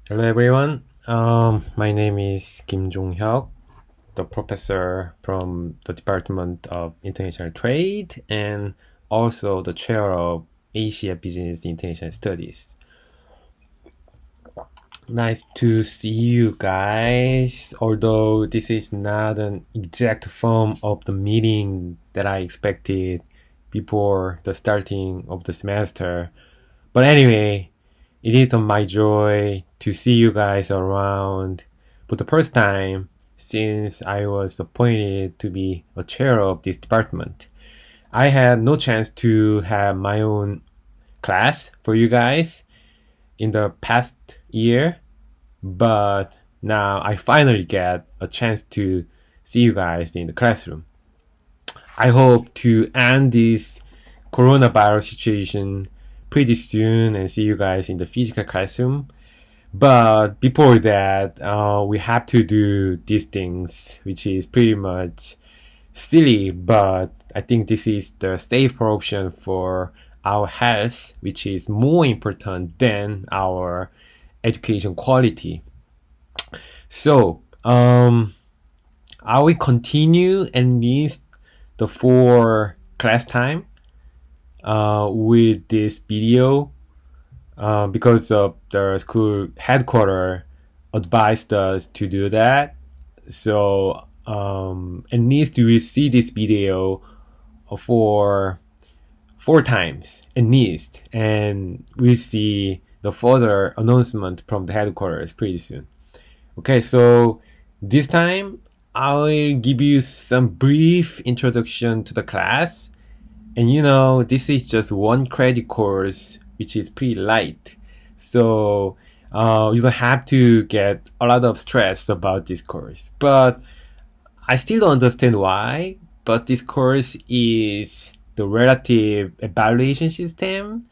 Hello everyone. My name is Kim Jong-hyuk, the professor from the Department of International Trade and also the chair of Asia Business International Studies. Nice to see you guys. Although this is not an exact form of the meeting that I expected before the starting of the semester. But anyway, it is my joy to see you guys around for the first time since I was appointed to be a chair of this department. I had no chance to have my own class for you guys in the past year, but now I finally get a chance to see you guys in the classroom. I hope to end this coronavirus situation pretty soon and see you guys in the physical classroom. But before that, we have to do these things, which is pretty much silly, but I think this is the safer option for our health, which is more important than our education quality. So, I will continue at least the 4 class time with this video because of the school headquarters advised us to do that. So at least you will see this video for 4 times at least, and we'll see the further announcement from the headquarters pretty soon. Okay, so this time I will give you some brief introduction to the class. And this is just 1 credit course, which is pretty light. So you don't have to get a lot of stress about this course. But I still don't understand why. But this course is the relative evaluation system,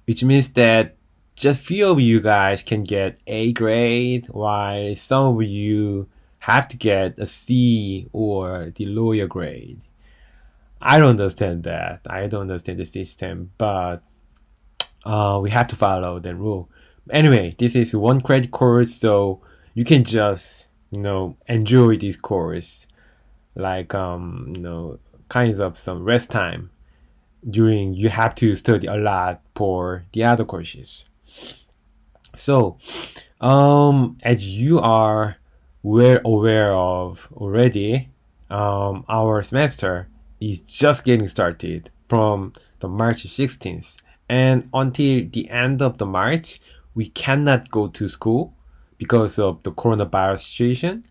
which means that just few of you guys can get A grade, while some of you have to get a C or the lower grade. I don't understand that. I don't understand the system, but we have to follow the rule. Anyway, this is 1 credit course, so you can just enjoy this course like kinds of some rest time during you have to study a lot for the other courses. So, as you are well aware of already, our semester is just getting started from the March 16th. And until the end of the March, we cannot go to school because of the coronavirus situation.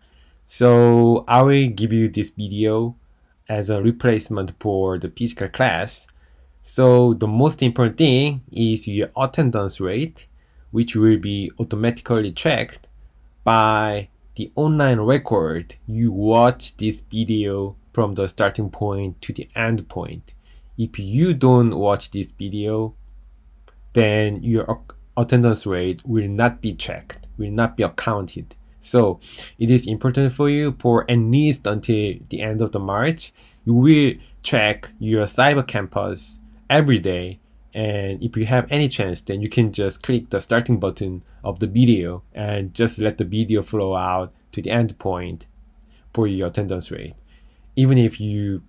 So I will give you this video as a replacement for the physical class. So the most important thing is your attendance rate, which will be automatically checked by the online record you watch this video from the starting point to the end point. If you don't watch this video, then your attendance rate will not be checked, will not be accounted. So it is important for you for at least until the end of the March. You will check your cyber campus every day, and if you have any chance, then you can just click the starting button of the video and just let the video flow out to the end point for your attendance rate. Even if you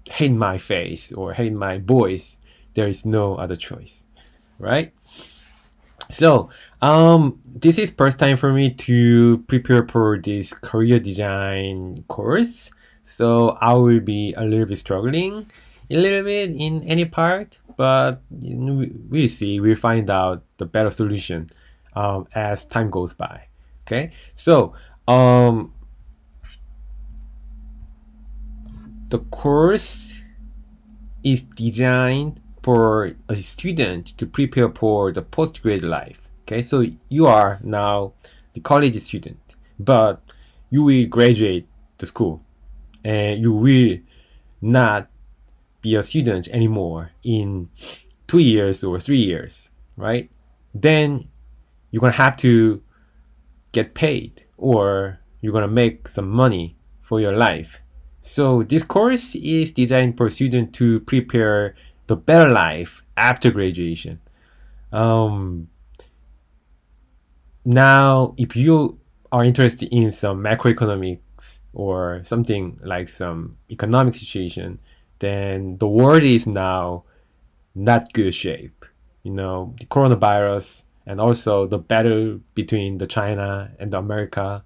hate my face or hate my voice, there is no other choice, right? So this is first time for me to prepare for this career design course. So I will be a little bit struggling a little bit in any part, but we'll see. We'll find out the better solution as time goes by. Okay, so the course is designed for a student to prepare for the postgrad life. Okay, so you are now the college student, but you will graduate the school and you will not be a student anymore in 2 years or 3 years, right? Then you're gonna have to get paid or you're gonna make some money for your life. So this course is designed for students to prepare the better life after graduation. Um, Now, if you are interested in some macroeconomics or something like some economic situation, then the world is now not good shape. You know, the coronavirus and also the battle between the China and the America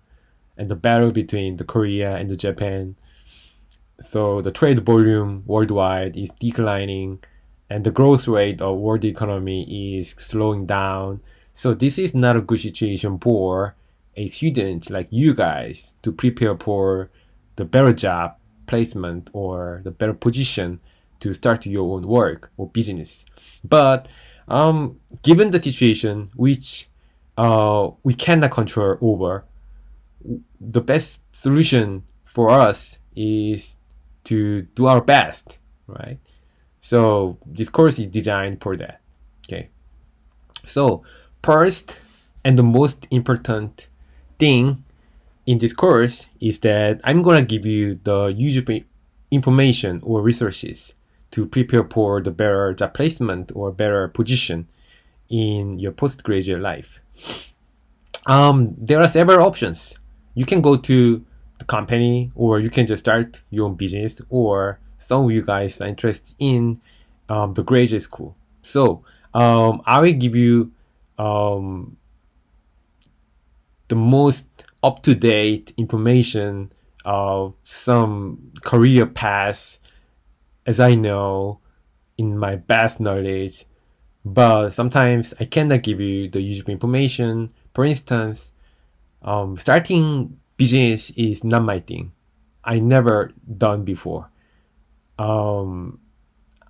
and the battle between the Korea and the Japan. So the trade volume worldwide is declining and the growth rate of world economy is slowing down. So this is not a good situation for a student like you guys to prepare for the better job placement or the better position to start your own work or business. But given the situation which we cannot control over, the best solution for us is to do our best, right? So this course is designed for that. Okay. So first and the most important thing in this course is that I'm gonna give you the useful information or resources to prepare for the better job placement or better position in your postgraduate life. There are several options. You can go to the company, or you can just start your own business, or some of you guys are interested in the graduate school. So I will give you um, the most up to date information of some career paths as I know in my best knowledge. But sometimes I cannot give you the useful information. For instance, starting business is not my thing. I never done before. Um,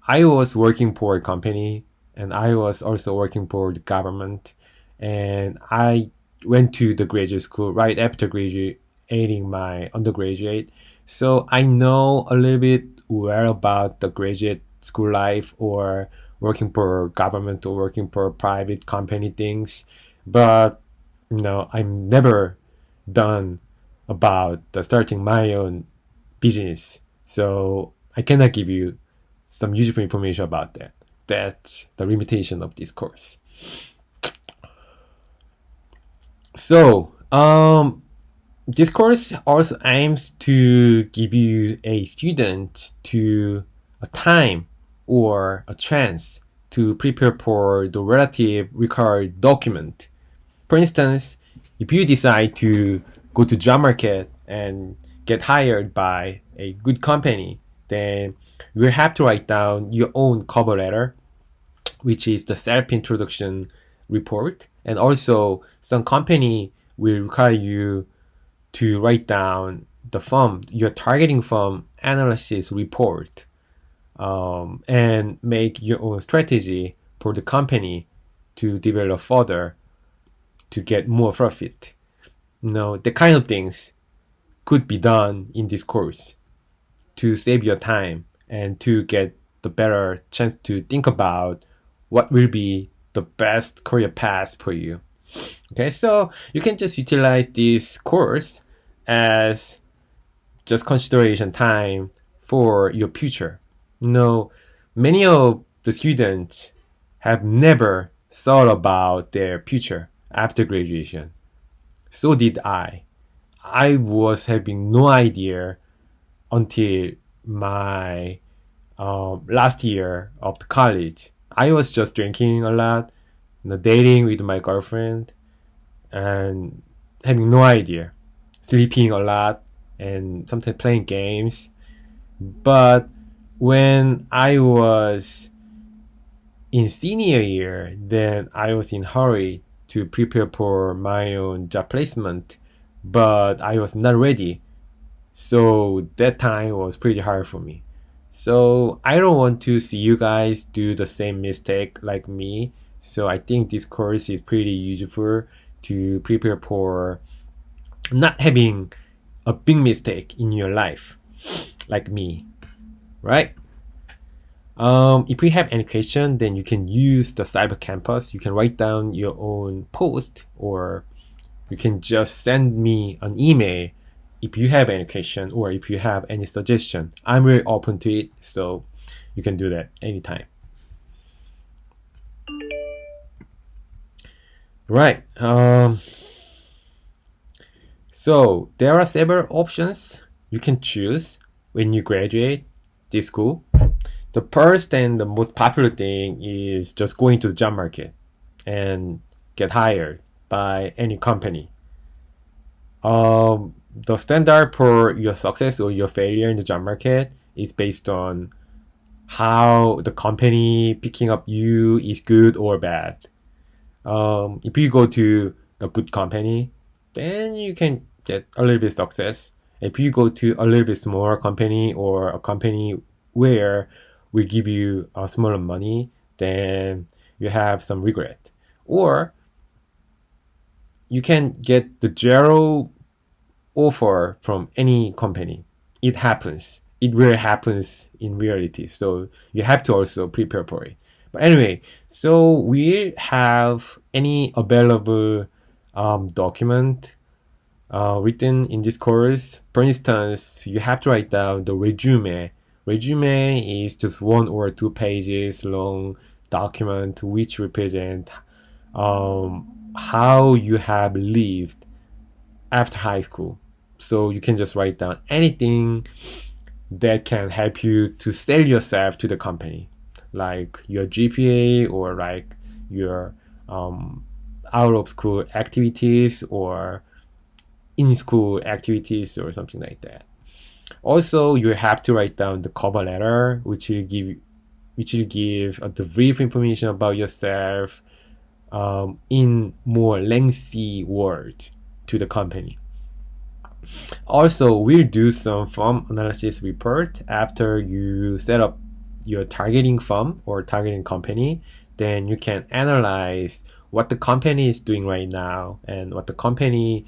I was working for a company and I was also working for the government, and I went to the graduate school right after graduating my undergraduate. So I know a little bit well about the graduate school life or working for government or working for private company things, but no, I'm never done about starting my own business. So I cannot give you some useful information about that. That's the limitation of this course. So, this course also aims to give you a student to a time or a chance to prepare for the relative required document. For instance, if you decide to go to job market and get hired by a good company, then you will have to write down your own cover letter, which is the self-introduction report. And also some company will require you to write down the firm, your targeting firm analysis report, and make your own strategy for the company to develop further to get more profit. No, the kind of things could be done in this course to save your time and to get the better chance to think about what will be the best career path for you. Okay, so you can just utilize this course as just consideration time for your future. No, many of the students have never thought about their future after graduation. So did I. I was having no idea until my last year of the college. I was just drinking a lot, dating with my girlfriend, and having no idea, sleeping a lot, and sometimes playing games. But when I was in senior year, then I was in hurry to prepare for my own job placement, but I was not ready. So that time was pretty hard for me. So I don't want to see you guys do the same mistake like me. So I think this course is pretty useful to prepare for not having a big mistake in your life like me, right? If you have any question, then you can use the cyber campus. You can write down your own post, or you can just send me an email if you have any question or if you have any suggestion. I'm very open to it, so you can do that anytime. Right. So there are several options you can choose when you graduate this school. The first and the most popular thing is just going to the job market and get hired by any company. The standard for your success or your failure in the job market is based on how the company picking up you is good or bad. If you go to a good company, then you can get a little bit success. If you go to a little bit smaller company or a company where we give you a smaller money, then you have some regret. Or you can get the zero offer from any company. It happens. It really happens in reality. So you have to also prepare for it. But anyway, so we have any available document written in this course. For instance, you have to write down the resume. Resume is just 1 or 2 pages long document which represent how you have lived after high school. So you can just write down anything that can help you to sell yourself to the company, like your GPA or like your out of school activities or in school activities or something like that. Also, you have to write down the cover letter, which will give the brief information about yourself in more lengthy words to the company. Also, we'll do some firm analysis report after you set up your targeting firm or targeting company. Then you can analyze what the company is doing right now and what the company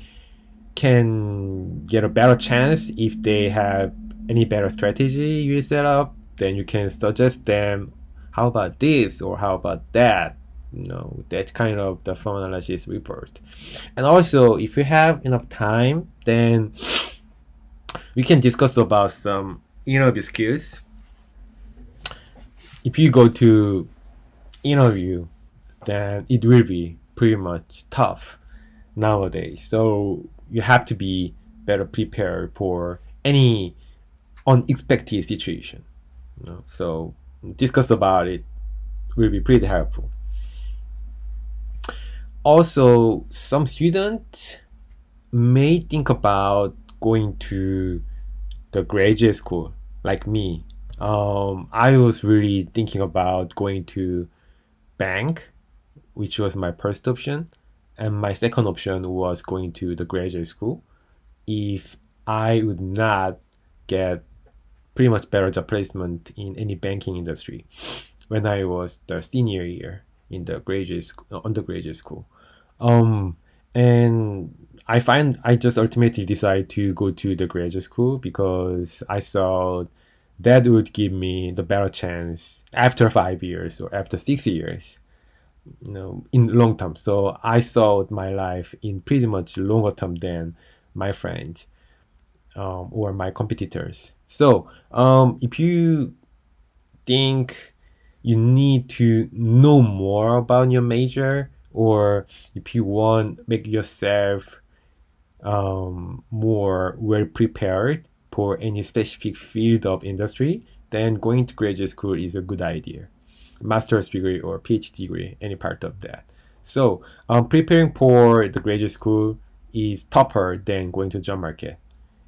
can get a better chance if they have any better strategy you set up. Then you can suggest them, how about this or how about that? That's kind of the firm analysis report. And also, if you have enough time, then we can discuss about some interview skills. If you go to interview, then it will be pretty much tough nowadays. So you have to be better prepared for any unexpected situation. So discuss about it will be pretty helpful. Also, some students may think about going to the graduate school like me. I was really thinking about going to bank, which was my first option, and my second option was going to the graduate school. If I would not get pretty much better job placement in any banking industry when I was the senior year in the graduate school, undergraduate school. Um, and I just ultimately decided to go to the graduate school because I thought that would give me the better chance after 5 years or after 6 years, in long term. So I saw my life in pretty much longer term than my friends or my competitors. So if you think you need to know more about your major, or if you want make yourself more well prepared for any specific field of industry, then going to graduate school is a good idea. Master's degree or PhD degree, any part of that. So preparing for the graduate school is tougher than going to job market,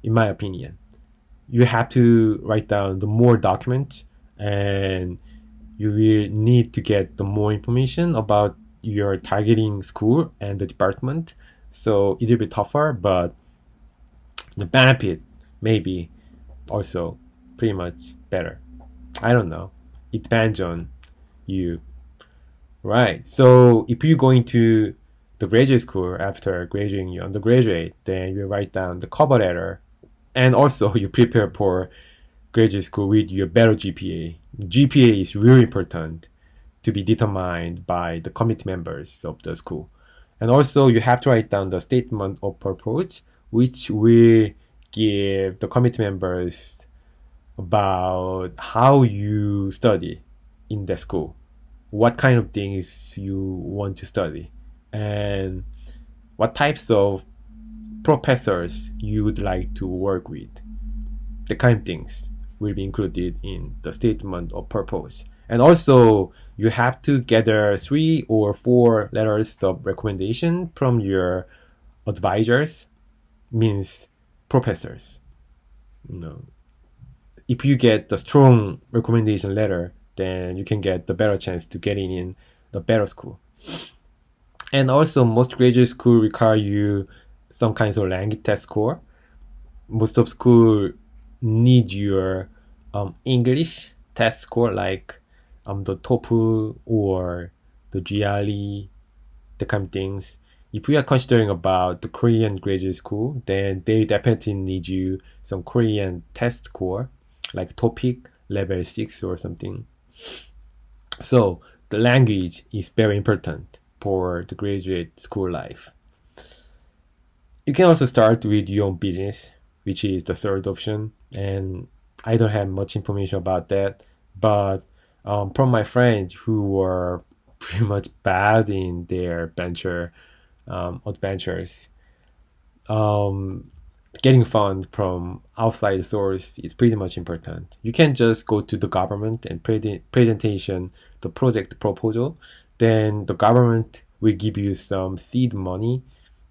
in my opinion. You have to write down the more documents, and you will need to get the more information about your targeting school and the department. So it will be tougher, but the benefit may be also pretty much better. I don't know. It depends on you. Right. So if you're going to the graduate school after graduating your undergraduate, then you write down the cover letter, and also you prepare for graduate school with your better GPA. GPA is really important to be determined by the committee members of the school. And also you have to write down the statement of purpose, which will give the committee members about how you study in the school, what kind of things you want to study. and what types of professors you would like to work with. The kind of things will be included in the statement of purpose. And also, you have to gather 3 or 4 letters of recommendation from your advisors, means professors. You know, if you get the strong recommendation letter, then you can get the better chance to get in the better school. And also, most graduate school require you some kinds of language test score. Most of school need your English test score, like the TOEFL or the GRE, the kind of things. If we are considering about the Korean graduate school, then they definitely need you some Korean test score, like TOPIK level 6 or something. So the language is very important for the graduate school life. You can also start with your own business, which is the third option. And I don't have much information about that, but from my friends who were pretty much bad in their venture adventures, um, getting fund from outside source is pretty much important. You can just go to the government and presentation the project proposal. Then the government will give you some seed money.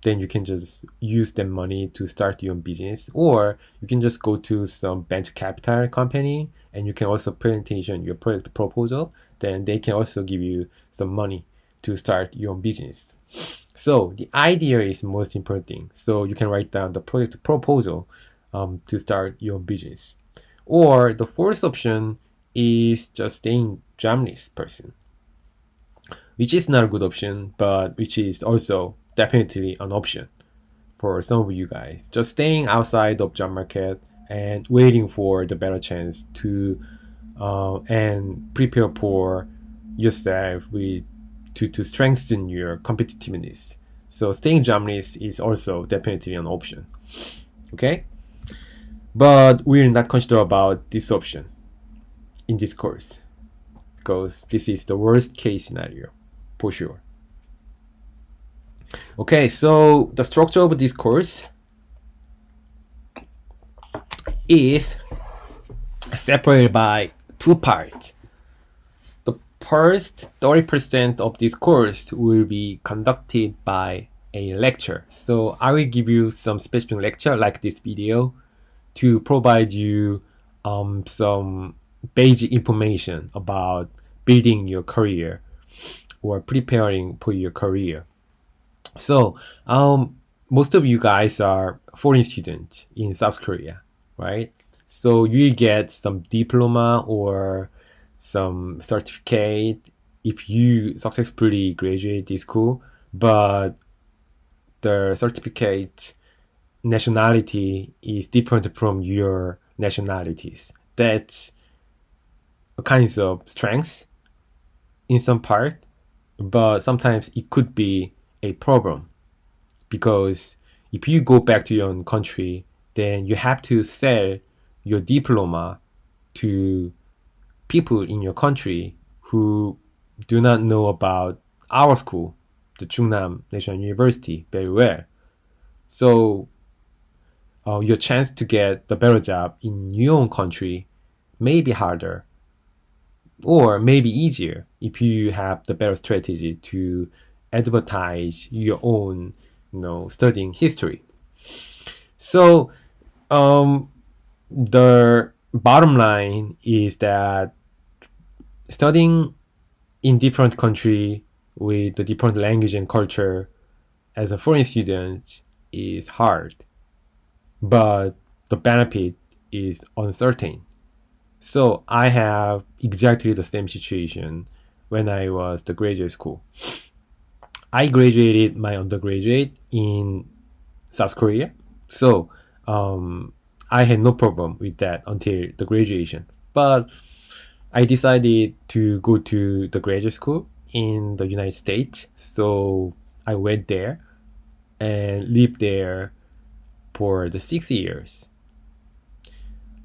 Then you can just use that money to start your own business, or you can just go to some venture capital company and you can also presentation your project proposal. Then they can also give you some money to start your own business. So the idea is most important thing. So you can write down the project proposal to start your business. Or the fourth option is just staying jobless person, which is not a good option, but which is also definitely an option for some of you guys. Just staying outside of job market and waiting for the better chance to and prepare for yourself to strengthen your competitiveness. So staying jobless is also definitely an option. Okay? But we'll not consider about this option in this course because this is the worst case scenario for sure. Okay, so the structure of this course is separated by 2 parts. The first 30% of this course will be conducted by a lecture. So I will give you some specific lecture like this video to provide you some basic information about building your career or preparing for your career. So most of you guys are foreign students in South Korea, right? So you get some diploma or some certificate if you successfully graduate this school, but the certificate nationality is different from your nationalities. That's a kind of strength in some part, but sometimes it could be a problem because if you go back to your own country, then you have to sell your diploma to people in your country who do not know about our school, the Chungnam National University, very well. So your chance to get the better job in your own country may be harder or maybe easier if you have the better strategy to advertise your own, studying history. So the bottom line is that studying in different country with the different language and culture as a foreign student is hard, but the benefit is uncertain. So I have exactly the same situation when I was the graduate school. I graduated my undergraduate in South Korea, so I had no problem with that until the graduation. But I decided to go to the graduate school in the United States, so I went there and lived there for the 6 years.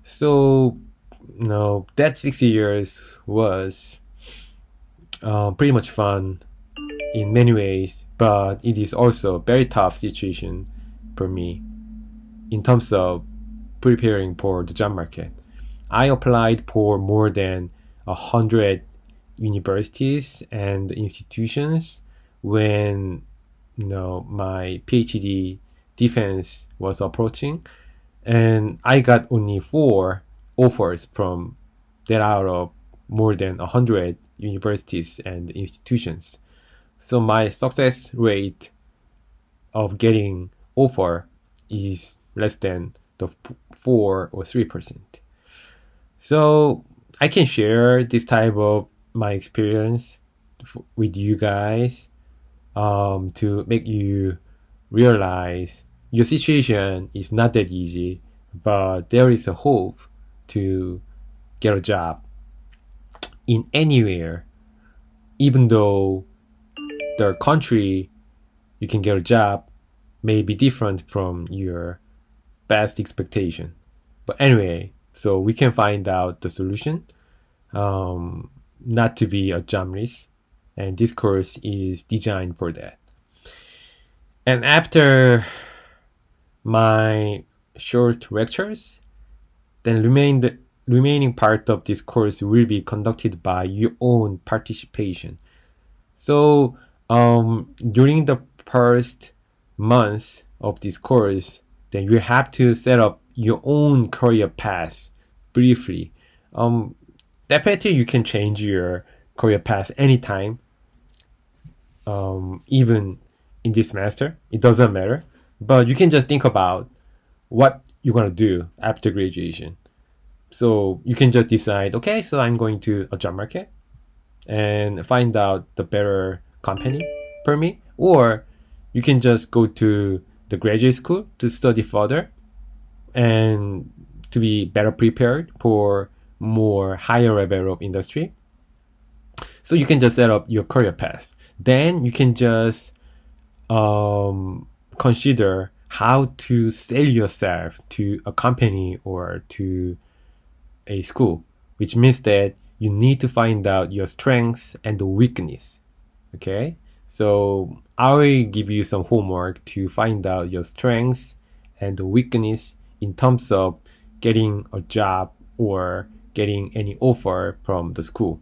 So, that 6 years was pretty much fun. in many ways, but it is also a very tough situation for me in terms of preparing for the job market. I applied for more than 100 universities and institutions when my PhD defense was approaching, and I got only 4 offers from that out of more than 100 universities and institutions. So my success rate of getting offer is less than the 4 or 3%. So I can share this type of my experience with you guys, to make you realize your situation is not that easy, but there is a hope to get a job in anywhere, even though the country you can get a job may be different from your best expectation. But anyway, so we can find out the solution, not to be a jobless, and this course is designed for that. And after my short lectures, then the remaining part of this course will be conducted by your own participation. So during the first months of this course, then you have to set up your own career path briefly. Definitely you can change your career path anytime, even in this semester. It doesn't matter. But you can just think about what you're going to do after graduation. So you can just decide, okay, so I'm going to a job market and find out the better company for me. Or you can just go to the graduate school to study further and to be better prepared for more higher level of industry. So you can just set up your career path. Then you can just consider how to sell yourself to a company or to a school, which means that you need to find out your strengths and the weakness. Okay, so I will give you some homework to find out your strengths and the weakness in terms of getting a job or getting any offer from the school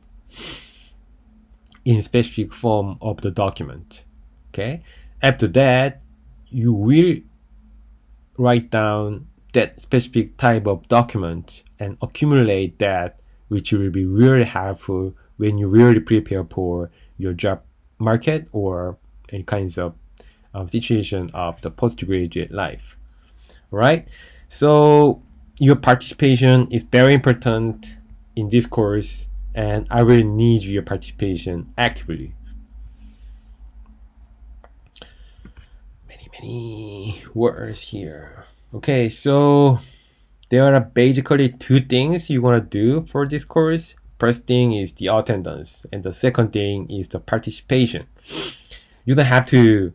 in specific form of the document. Okay, after that, you will write down that specific type of document and accumulate that, which will be really helpful when you really prepare for your job market or any kinds of situation of the postgraduate life. Right? So your participation is very important in this course, and I will need your participation actively. Many words here. Okay, so there are basically 2 things you want to do for this course. First thing is the attendance, and the second thing is the participation. You don't have to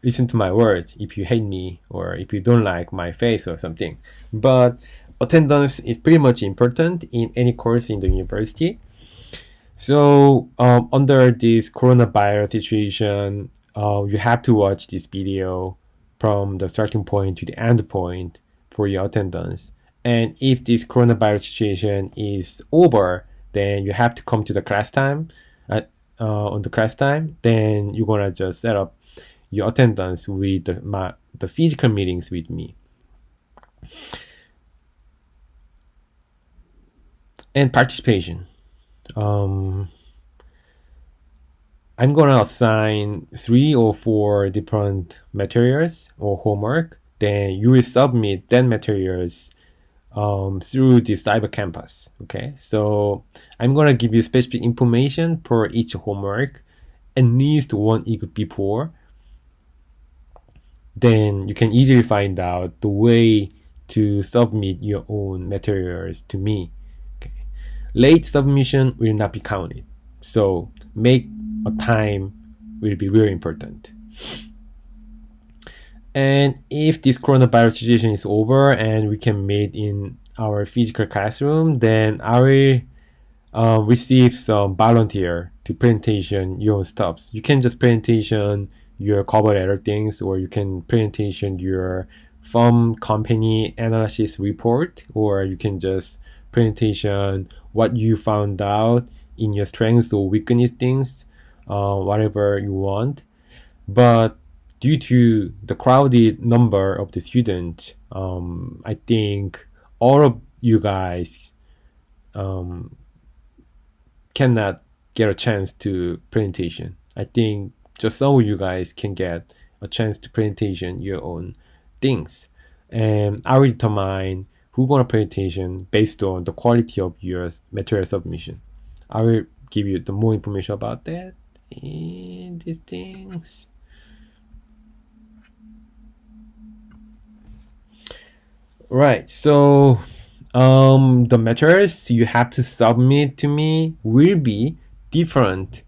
listen to my words if you hate me or if you don't like my face or something. But attendance is pretty much important in any course in the university. So under this coronavirus situation, you have to watch this video from the starting point to the end point for your attendance. And if this coronavirus situation is over, then you have to come to the class time. On the class time, then you're gonna just set up your attendance with the physical meetings with me. And participation. I'm gonna assign 3 or 4 different materials or homework. Then you will submit that materials through the cyber campus. Okay, so I'm gonna give you specific information for each homework at least 1 week before. Then you can easily find out the way to submit your own materials to me. Okay. Late submission will not be counted, so make a time will be very important. And if this coronavirus situation is over and we can meet in our physical classroom, then I will receive some volunteer to presentation your own stuffs. You can just presentation your cover letter things, or you can presentation your firm company analysis report, or you can just presentation what you found out in your strengths or weakness things, whatever you want. But due to the crowded number of the students, I think all of you guys cannot get a chance to presentation. I think just some of you guys can get a chance to presentation your own things. And I will determine who gonna presentation based on the quality of your material submission. I will give you the more information about that and these things. Right. So the materials you have to submit to me will be different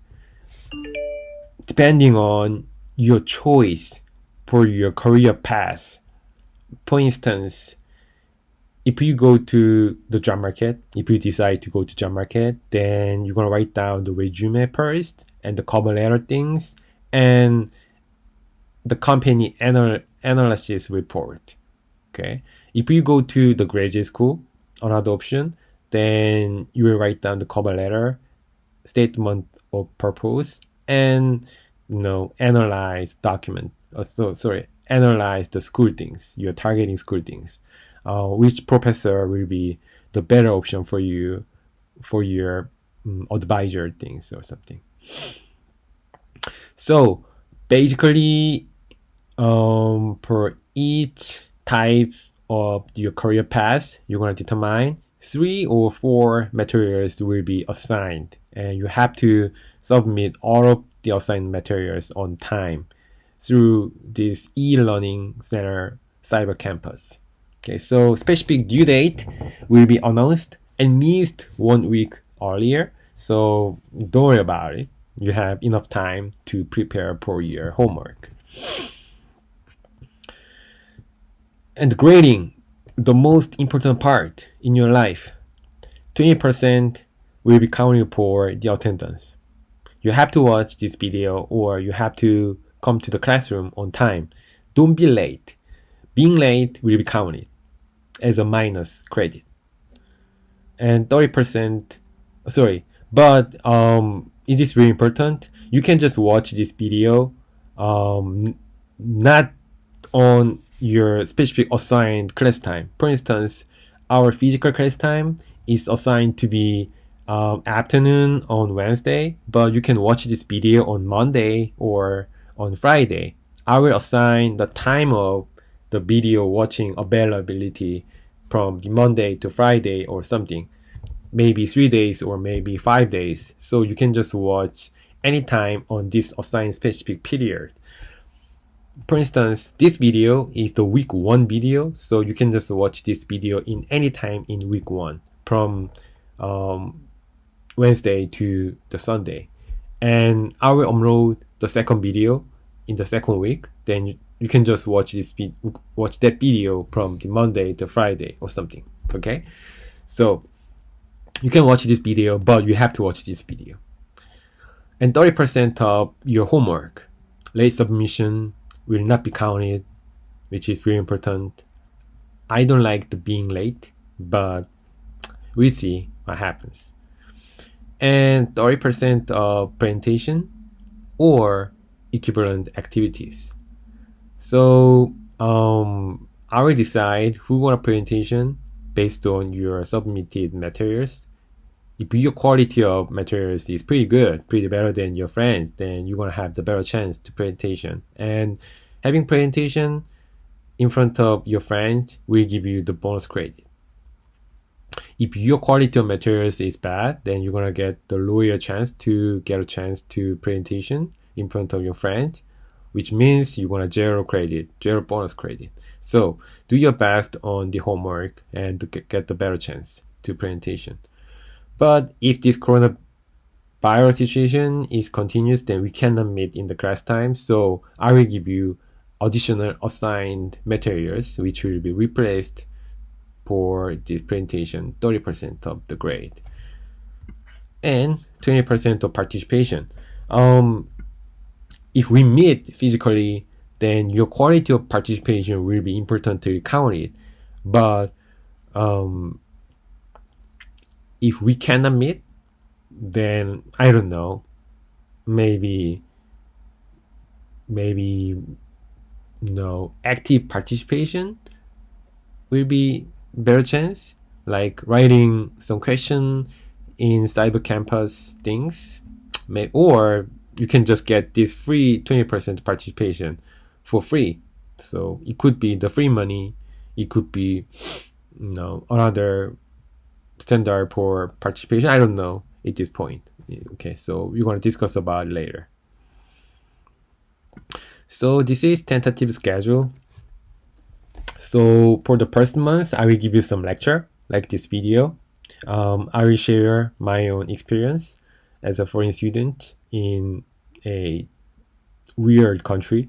depending on your choice for your career path. For instance, if you go to the job market, if you decide to go to job market, then you're gonna write down the resume first and the cover letter things and the company analysis report. Okay. If you go to the graduate school, another option, then you will write down the cover letter, statement of purpose, and analyze document. Analyze the school things. You're targeting school things. Which professor will be the better option for you for your advisor things or something. So basically, for each type of your career path, you're going to determine 3 or 4 materials will be assigned, and you have to submit all of the assigned materials on time through this e-learning center cyber campus. Okay, so specific due date will be announced at least 1 week earlier, so don't worry about it. You have enough time to prepare for your homework. And grading, the most important part in your life. 20% will be counted for the attendance. You have to watch this video or you have to come to the classroom on time. Don't be late. Being late will be counted as a minus credit. And 30%, but it is really important. You can just watch this video, not on your specific assigned class time. For instance, our physical class time is assigned to be afternoon on Wednesday, but you can watch this video on Monday or on Friday. I will assign the time of the video watching availability from the Monday to Friday or something, maybe 3 days or maybe 5 days. So you can just watch anytime on this assigned specific period. For instance, this video is the week 1 video, so you can just watch this video in any time in week 1 from Wednesday to the Sunday. And I will upload the second video in the second week. Then you can just watch that video from the Monday to Friday or something. Okay, so you can watch this video, but you have to watch this video. And 30% of your homework, late submission, will not be counted, which is very important. I don't like the being late, but we'll see what happens. And 30% of presentation or equivalent activities. So I will decide who want a presentation based on your submitted materials. If your quality of materials is pretty good, pretty better than your friends, then you're gonna have the better chance to presentation. And having presentation in front of your friends will give you the bonus credit. If your quality of materials is bad, then you're gonna get the lower chance to get a chance to presentation in front of your friends, which means you're gonna zero bonus credit. So do your best on the homework and to get the better chance to presentation. But if this coronavirus situation is continuous, then we cannot meet in the class time. So I will give you additional assigned materials, which will be replaced for this presentation, 30% of the grade. And 20% of participation. If we meet physically, then your quality of participation will be important to count it. But um, if we cannot meet, then I don't know. Maybe no active participation will be better chance, like writing some question in cyber campus things, or you can just get this free 20% participation for free. So it could be the free money, it could be another standard for participation. I don't know at this point. Okay, so we're going to discuss about it later. So this is tentative schedule. So for the first month, I will give you some lecture like this video. I will share my own experience as a foreign student in a weird country.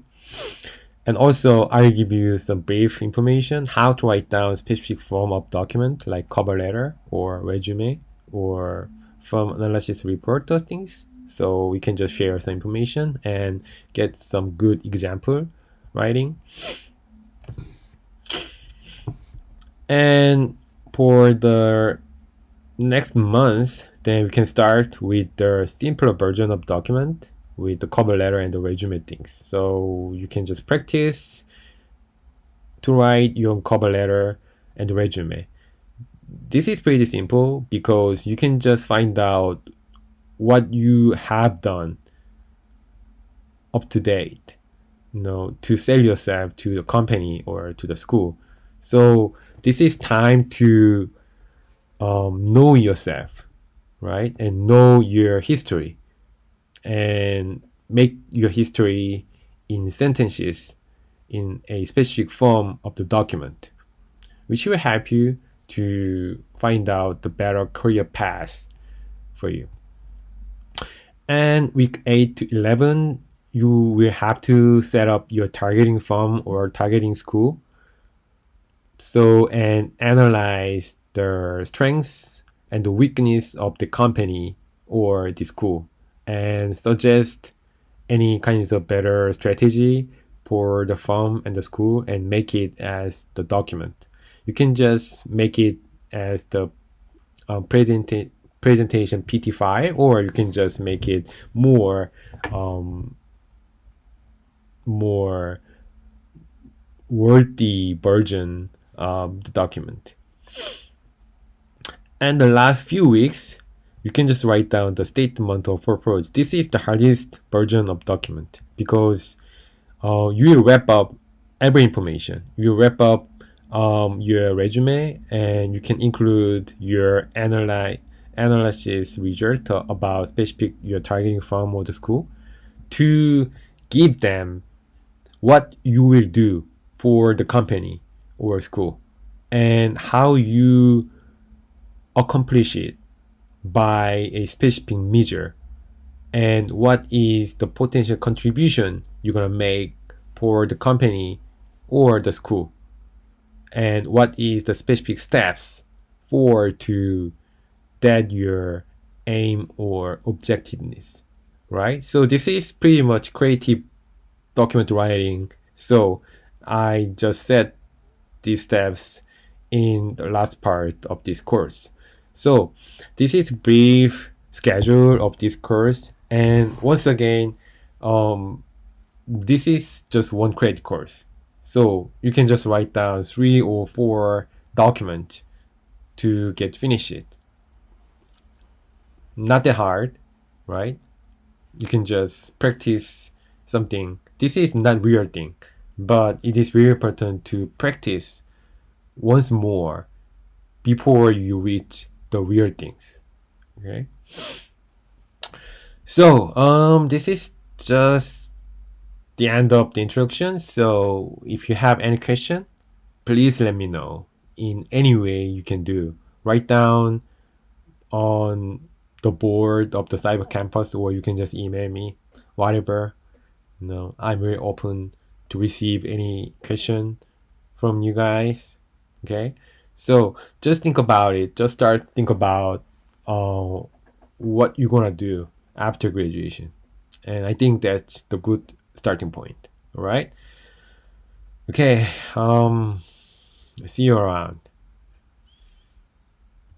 And also, I will give you some brief information how to write down specific form of document like cover letter or resume or firm analysis report, those things. So we can just share some information and get some good example writing. And for the next month, then we can start with the simpler version of document with the cover letter and the resume things. So you can just practice to write your cover letter and the resume. This is pretty simple because you can just find out what you have done up to date, to sell yourself to the company or to the school. So this is time to know yourself, right? And know your history and make your history in sentences in a specific form of the document, which will help you to find out the better career path for you. And week 8 to 11, you will have to set up your targeting firm or targeting school. So, and analyze the strengths and the weakness of the company or the school and suggest any kinds of better strategy for the firm and the school and make it as the document. You can just make it as the presentation PT file, or you can just make it more worthy version of the document. And the last few weeks, you can just write down the statement of purpose. This is the hardest version of document because you will wrap up every information. You wrap up your resume, and you can include your analysis result about specific your targeting firm or the school to give them what you will do for the company or school and how you accomplish it by a specific measure and what is the potential contribution you're going to make for the company or the school and what is the specific steps for to that your aim or objectiveness, right? So this is pretty much creative document writing. So I just said these steps in the last part of this course. So this is brief schedule of this course, and once again, this is just one credit course. So you can just write down 3 or 4 documents to get finished it. Not that hard, right? You can just practice something. This is not real thing, but it is very important to practice once more before you reach the real things. Okay. So this is just the end of the introduction. So if you have any question, please let me know in any way you can do. Write down on the board of the cyber campus, or you can just email me, whatever. I'm very open to receive any question from you guys. Okay, so just think about it. Just think about what you're gonna do after graduation. And I think that's the good starting point. All right. Okay. See you around.